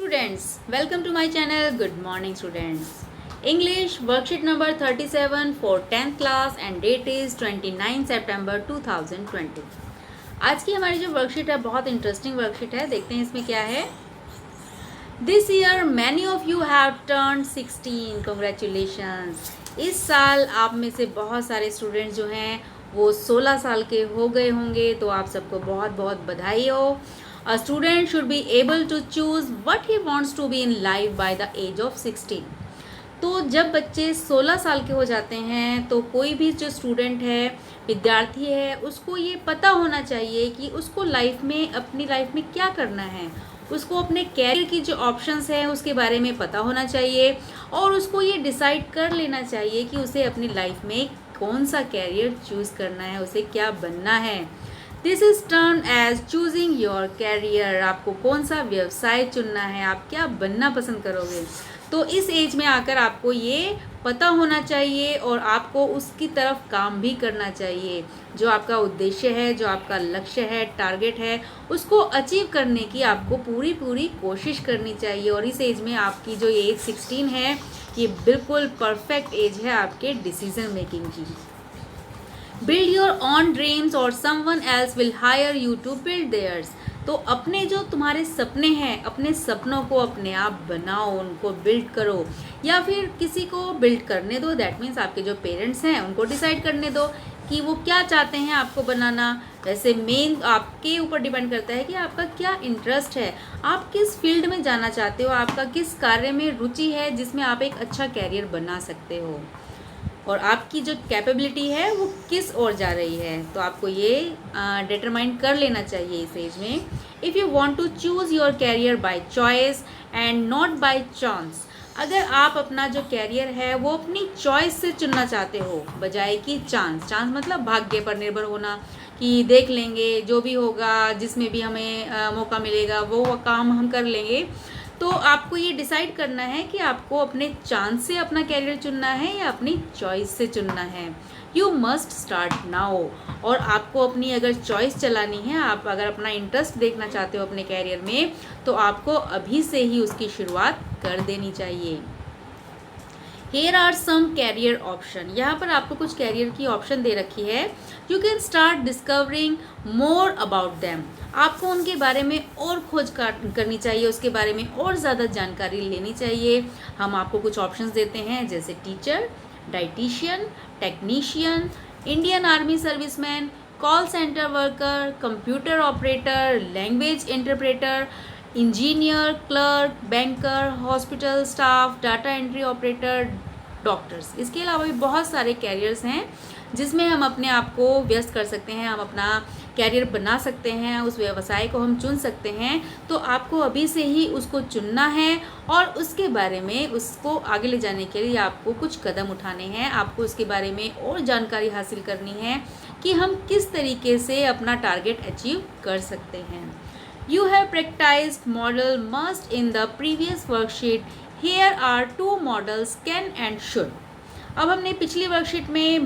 students, welcome to my channel. Good morning students. English worksheet number 37 for 10th class and date is 29 September 2020. आज की हमारी जो worksheet है बहुत interesting worksheet है. देखते हैं इसमें क्या है. This year many of you have turned 16. Congratulations. इस साल आप में से बहुत सारे स्टूडेंट्स जो हैं वो 16 साल के हो गए होंगे, तो आप सबको बहुत बहुत बधाई हो. A student should be able to choose what he wants to be in life by the age of 16. तो जब बच्चे 16 साल के हो जाते हैं तो कोई भी जो स्टूडेंट है, विद्यार्थी है, उसको ये पता होना चाहिए कि उसको लाइफ में, अपनी लाइफ में क्या करना है. उसको अपने कैरियर की जो ऑप्शंस हैं उसके बारे में पता होना चाहिए और उसको ये डिसाइड कर लेना चाहिए कि उसे अपनी लाइफ में कौन सा कैरियर चूज़ करना है, उसे क्या बनना है. This is turn as choosing your career. आपको कौन सा व्यवसाय चुनना है, आप क्या बनना पसंद करोगे. तो इस एज में आकर आपको ये पता होना चाहिए और आपको उसकी तरफ काम भी करना चाहिए. जो आपका उद्देश्य है, जो आपका लक्ष्य है, टारगेट है, उसको अचीव करने की आपको पूरी कोशिश करनी चाहिए. और इस एज में आपकी जो एज 16 है, ये बिल्कुल परफेक्ट एज है आपके डिसीजन मेकिंग की. बिल्ड योर ऑन ड्रीम्स और someone else will hire you to build theirs. तो अपने जो तुम्हारे सपने हैं, अपने सपनों को अपने आप बनाओ, उनको बिल्ड करो या फिर किसी को बिल्ड करने दो. दैट मीन्स आपके जो पेरेंट्स हैं उनको डिसाइड करने दो कि वो क्या चाहते हैं आपको बनाना. वैसे मेन आपके ऊपर डिपेंड करता है कि आपका क्या इंटरेस्ट है, आप किस फील्ड में जाना चाहते हो, आपका किस कार्य में रुचि है जिसमें आप एक अच्छा कैरियर बना सकते हो और आपकी जो कैपेबिलिटी है वो किस ओर जा रही है. तो आपको ये डिटरमाइन कर लेना चाहिए इस एज में. If you want to choose your career by choice and not by chance. अगर आप अपना जो कैरियर है वो अपनी चॉइस से चुनना चाहते हो बजाय कि चांस मतलब भाग्य पर निर्भर होना कि देख लेंगे, जो भी होगा, जिसमें भी हमें मौका मिलेगा वो काम हम कर लेंगे. तो आपको ये डिसाइड करना है कि आपको अपने चांस से अपना कैरियर चुनना है या अपनी चॉइस से चुनना है. You must start now. और आपको अपनी अगर चॉइस चलानी है, आप अगर अपना इंटरेस्ट देखना चाहते हो अपने कैरियर में, तो आपको अभी से ही उसकी शुरुआत कर देनी चाहिए. Here are some career option. यहाँ पर आपको कुछ कैरियर की ऑप्शन दे रखी है. You can start discovering more about them. आपको उनके बारे में और खोज करनी चाहिए, उसके बारे में और ज़्यादा जानकारी लेनी चाहिए. हम आपको कुछ ऑप्शंस देते हैं जैसे teacher, dietitian, technician, Indian army serviceman, call centre worker, computer operator, language interpreter, engineer, clerk, banker, hospital staff, data entry operator, doctors. इसके अलावा भी बहुत सारे कैरियर्स हैं जिसमें हम अपने आप को व्यस्त कर सकते हैं, हम अपना कैरियर बना सकते हैं, उस व्यवसाय को हम चुन सकते हैं. तो आपको अभी से ही उसको चुनना है और उसके बारे में, उसको आगे ले जाने के लिए आपको कुछ कदम उठाने हैं. आपको उसके बारे में और जानकारी हासिल करनी है कि हम किस तरीके से अपना टारगेट अचीव कर सकते हैं. You have practiced model must in the previous worksheet. Here are two models can and should. अब हमने पिछली वर्कशीट में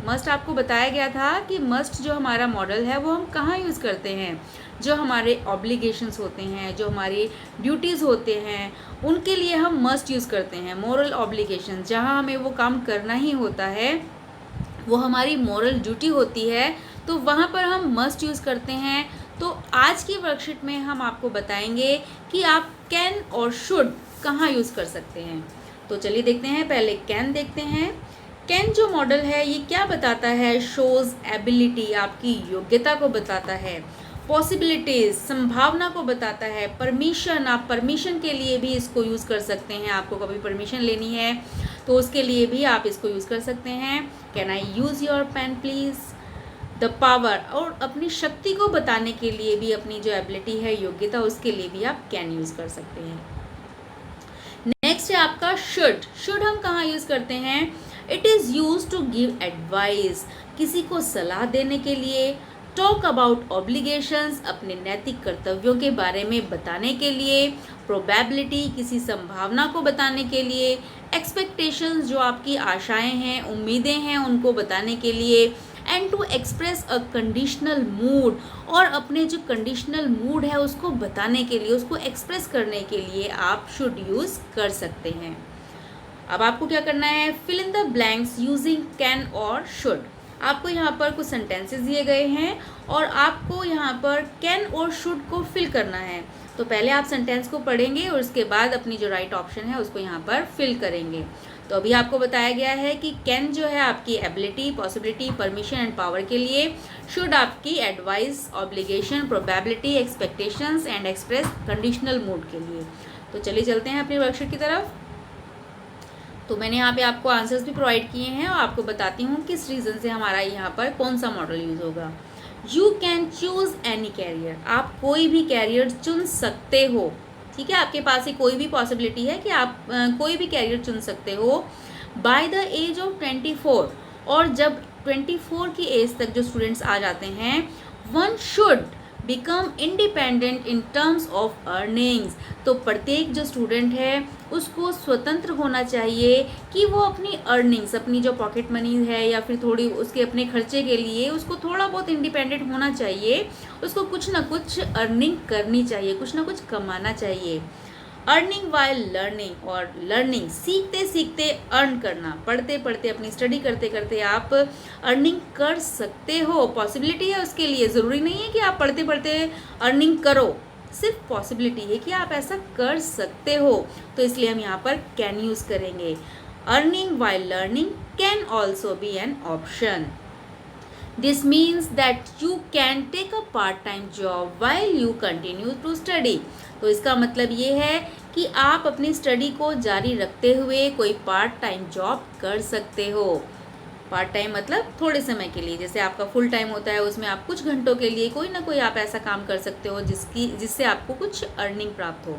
मस्ट आपको बताया गया था कि मस्ट जो हमारा मॉडल है वो हम कहाँ यूज़ करते हैं. जो हमारे ऑब्लिगेशंस होते हैं, जो हमारी ड्यूटीज़ होते हैं, उनके लिए हम मस्ट यूज़ करते हैं. मोरल ऑब्लिगेशन, जहाँ हमें वो काम करना ही होता है, वो हमारी मोरल ड्यूटी होती है, तो वहाँ पर हम मस्ट यूज़ करते हैं. तो आज की वर्कशीट में हम आपको बताएंगे कि आप कैन और शुड कहाँ यूज़ कर सकते हैं. तो चलिए देखते हैं. पहले कैन देखते हैं. कैन जो मॉडल है ये क्या बताता है? शोज़ एबिलिटी, आपकी योग्यता को बताता है. पॉसिबिलिटीज़, संभावना को बताता है. परमिशन, आप परमिशन के लिए भी इसको यूज़ कर सकते हैं. आपको कभी परमिशन लेनी है तो उसके लिए भी आप इसको यूज़ कर सकते हैं. Can I use your pen please. The power, और अपनी शक्ति को बताने के लिए भी, अपनी जो एबिलिटी है, योग्यता, उसके लिए भी आप कैन यूज़ कर सकते हैं. नेक्स्ट है आपका शुड हम कहाँ यूज़ करते हैं? It is use to give advice, किसी को सलाह देने के लिए. टॉक अबाउट ऑब्लिगेशंस, अपने नैतिक कर्तव्यों के बारे में बताने के लिए. प्रोबेबिलिटी, किसी संभावना को बताने के लिए. एक्सपेक्टेशंस, जो आपकी आशाएं हैं, उम्मीदें हैं, उनको बताने के लिए. And to express a conditional mood, और अपने जो कंडीशनल मूड है उसको बताने के लिए, उसको एक्सप्रेस करने के लिए आप शुड यूज़ कर सकते हैं। अब आपको क्या करना है, fill in the blanks using can और शुड। आपको यहाँ पर कुछ सेंटेंसेस दिए गए हैं और आपको यहाँ पर कैन और शुड को फिल करना है। तो पहले आप सेंटेंस को पढ़ेंगे और उसके बाद अपनी जो राइट ऑप्शन है उसको यहाँ पर फिल करेंगे। तो अभी आपको बताया गया है कि कैन जो है आपकी ability, possibility, permission and power के लिए, शुड आपकी advice, obligation, probability, expectations and express conditional mood के लिए। तो चलिए चलते हैं अपनी वर्कशीट की तरफ। तो मैंने यहाँ पे आपको आंसर्स भी प्रोवाइड किए हैं और आपको बताती हूँ किस रीज़न से हमारा यहाँ पर कौन सा मॉडल यूज़ होगा। You can choose any career, आप कोई भी कैरियर चुन सकते हो। ठीक है, आपके पास ही कोई भी पॉसिबिलिटी है कि आप कोई भी कैरियर चुन सकते हो बाय द एज ऑफ 24। और जब 24 की एज तक जो स्टूडेंट्स आ जाते हैं, one should become independent in terms of earnings. तो प्रत्येक जो स्टूडेंट है उसको स्वतंत्र होना चाहिए कि वो अपनी अर्निंग्स, अपनी जो पॉकेट मनी है या फिर थोड़ी उसके अपने खर्चे के लिए उसको थोड़ा बहुत इंडिपेंडेंट होना चाहिए, उसको कुछ ना कुछ अर्निंग करनी चाहिए, कुछ ना कुछ कमाना चाहिए। अर्निंग वाइल लर्निंग, और लर्निंग सीखते सीखते अर्न करना, पढ़ते पढ़ते अपनी स्टडी करते करते आप अर्निंग कर सकते हो। पॉसिबिलिटी है उसके लिए, ज़रूरी नहीं है कि आप पढ़ते पढ़ते अर्निंग करो, सिर्फ पॉसिबिलिटी है कि आप ऐसा कर सकते हो। तो इसलिए हम यहाँ पर कैन यूज़ करेंगे। Earning while learning can also be an option. This means that you can take a part-time job while you continue to study। तो इसका मतलब ये है कि आप अपनी स्टडी को जारी रखते हुए कोई पार्ट टाइम जॉब कर सकते हो। पार्ट टाइम मतलब थोड़े समय के लिए, जैसे आपका फुल टाइम होता है उसमें आप कुछ घंटों के लिए कोई ना कोई आप ऐसा काम कर सकते हो जिससे आपको कुछ अर्निंग प्राप्त हो।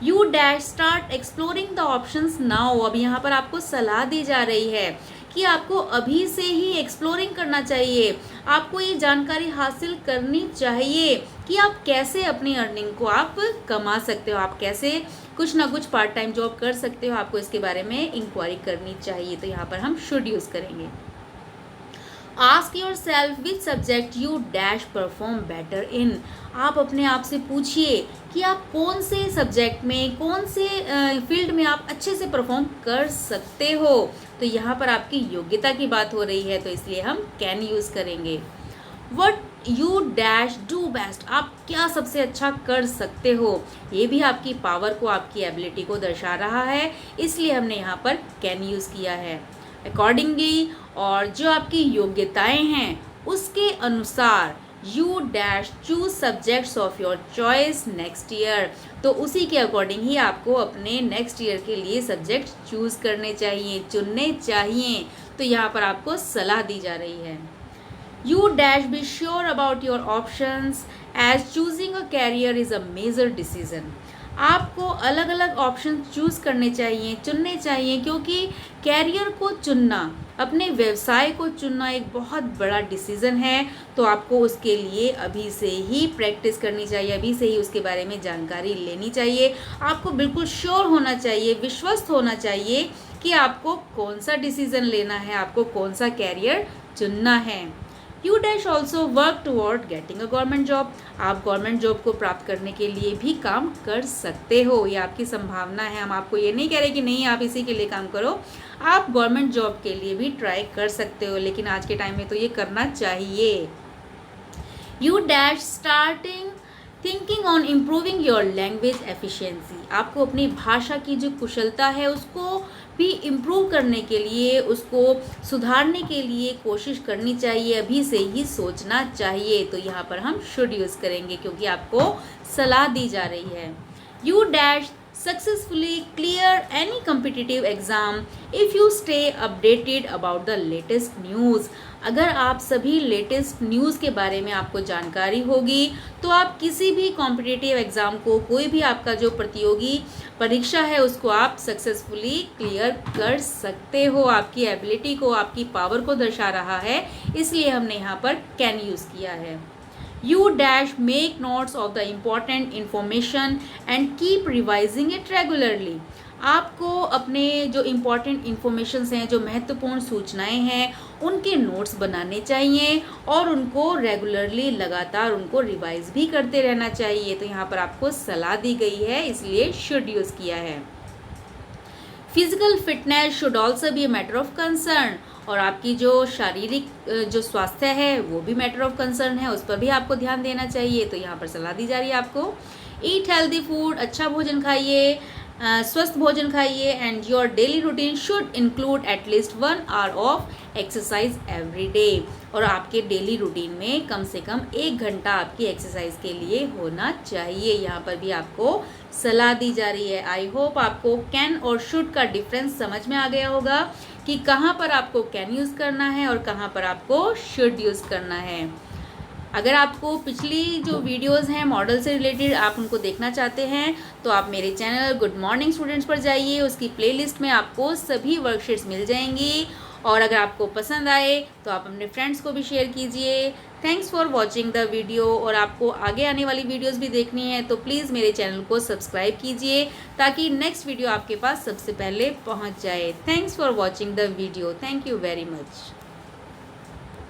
You dash start exploring the options now. अब यहाँ पर आपको सलाह दी जा रही है कि आपको अभी से ही एक्सप्लोरिंग करना चाहिए, आपको ये जानकारी हासिल करनी चाहिए कि आप कैसे अपनी अर्निंग को आप कमा सकते हो, आप कैसे कुछ ना कुछ पार्ट टाइम जॉब कर सकते हो, आपको इसके बारे में इंक्वायरी करनी चाहिए। तो यहाँ पर हम शुड यूज़ करेंगे। Ask your self which subject you dash perform better in. आप अपने आप से पूछिए कि आप कौन से सब्जेक्ट में, कौन से फील्ड में आप अच्छे से परफॉर्म कर सकते हो। तो यहाँ पर आपकी योग्यता की बात हो रही है, तो इसलिए हम कैन यूज़ करेंगे। What you dash do best, आप क्या सबसे अच्छा कर सकते हो, ये भी आपकी पावर को, आपकी एबिलिटी को दर्शा रहा है, इसलिए हमने यहाँ पर कैन यूज़ किया है। अकॉर्डिंगली, और जो आपकी योग्यताएं हैं उसके अनुसार, you dash choose subjects of your choice next year. तो उसी के अकॉर्डिंग ही आपको अपने नेक्स्ट ईयर के लिए सब्जेक्ट चूज़ करने चाहिए, चुनने चाहिए। तो यहाँ पर आपको सलाह दी जा रही है। You dash be sure about your options as choosing a career is a major decision. आपको अलग अलग ऑप्शन चूज़ करने चाहिए, चुनने चाहिए, क्योंकि कैरियर को चुनना, अपने व्यवसाय को चुनना एक बहुत बड़ा डिसीज़न है। तो आपको उसके लिए अभी से ही प्रैक्टिस करनी चाहिए, अभी से ही उसके बारे में जानकारी लेनी चाहिए। आपको बिल्कुल श्योर होना चाहिए, विश्वस्त होना चाहिए कि आपको कौन सा डिसीज़न लेना है, आपको कौन सा कैरियर चुनना है। You dash also work toward getting a government job. आप गवर्नमेंट जॉब को प्राप्त करने के लिए भी काम कर सकते हो, ये आपकी संभावना है। हम आपको ये नहीं कह रहे कि नहीं आप इसी के लिए काम करो, आप गवर्नमेंट जॉब के लिए भी ट्राई कर सकते हो, लेकिन आज के टाइम में तो ये करना चाहिए। You dash starting thinking on improving your language efficiency. आपको अपनी भाषा की जो कुशलता है उसको भी इम्प्रूव करने के लिए, उसको सुधारने के लिए कोशिश करनी चाहिए, अभी से ही सोचना चाहिए। तो यहाँ पर हम शुड यूज़ करेंगे क्योंकि आपको सलाह दी जा रही है। You dash successfully clear any competitive exam if you stay updated about the latest news. अगर आप सभी लेटेस्ट न्यूज़ के बारे में आपको जानकारी होगी तो आप किसी भी कॉम्पिटिटिव एग्ज़ाम को, कोई भी आपका जो प्रतियोगी परीक्षा है उसको आप सक्सेसफुली क्लियर कर सकते हो। आपकी एबिलिटी को, आपकी पावर को दर्शा रहा है, इसलिए हमने यहाँ पर कैन यूज़ किया है। You dash make notes of the important information and keep revising it regularly. आपको अपने जो इम्पॉर्टेंट इन्फॉर्मेशंस हैं, जो महत्वपूर्ण सूचनाएं हैं, उनके नोट्स बनाने चाहिए और उनको रेगुलरली लगातार उनको रिवाइज भी करते रहना चाहिए। तो यहाँ पर आपको सलाह दी गई है, इसलिए शुड यूज़ किया है। Physical fitness should also be a matter of concern, और आपकी जो शारीरिक जो स्वास्थ्य है वो भी मैटर ऑफ कंसर्न है, उस पर भी आपको ध्यान देना चाहिए। तो यहाँ पर सलाह दी जा रही है आपको, ईट हेल्दी फूड, अच्छा भोजन खाइए, स्वस्थ भोजन खाइए, and your daily routine should include at least 1 hour of exercise every day, और आपके डेली रूटीन में कम से कम 1 घंटा आपकी एक्सरसाइज के लिए होना चाहिए। यहाँ पर भी आपको सलाह दी जा रही है। आई होप आपको कैन और शुड का डिफरेंस समझ में आ गया होगा कि कहाँ पर आपको कैन यूज़ करना है और कहाँ पर आपको शुड यूज़ करना है। अगर आपको पिछली जो वीडियोस हैं मॉडल से रिलेटेड आप उनको देखना चाहते हैं तो आप मेरे चैनल गुड मॉर्निंग स्टूडेंट्स पर जाइए, उसकी प्लेलिस्ट में आपको सभी वर्कशीट्स मिल जाएंगी, और अगर आपको पसंद आए तो आप अपने फ्रेंड्स को भी शेयर कीजिए। Thanks for watching the video, और आपको आगे आने वाली वीडियोस भी देखनी है तो प्लीज़ मेरे चैनल को सब्सक्राइब कीजिए ताकि नेक्स्ट वीडियो आपके पास सबसे पहले पहुंच जाए। Thanks for watching the video, thank you very much.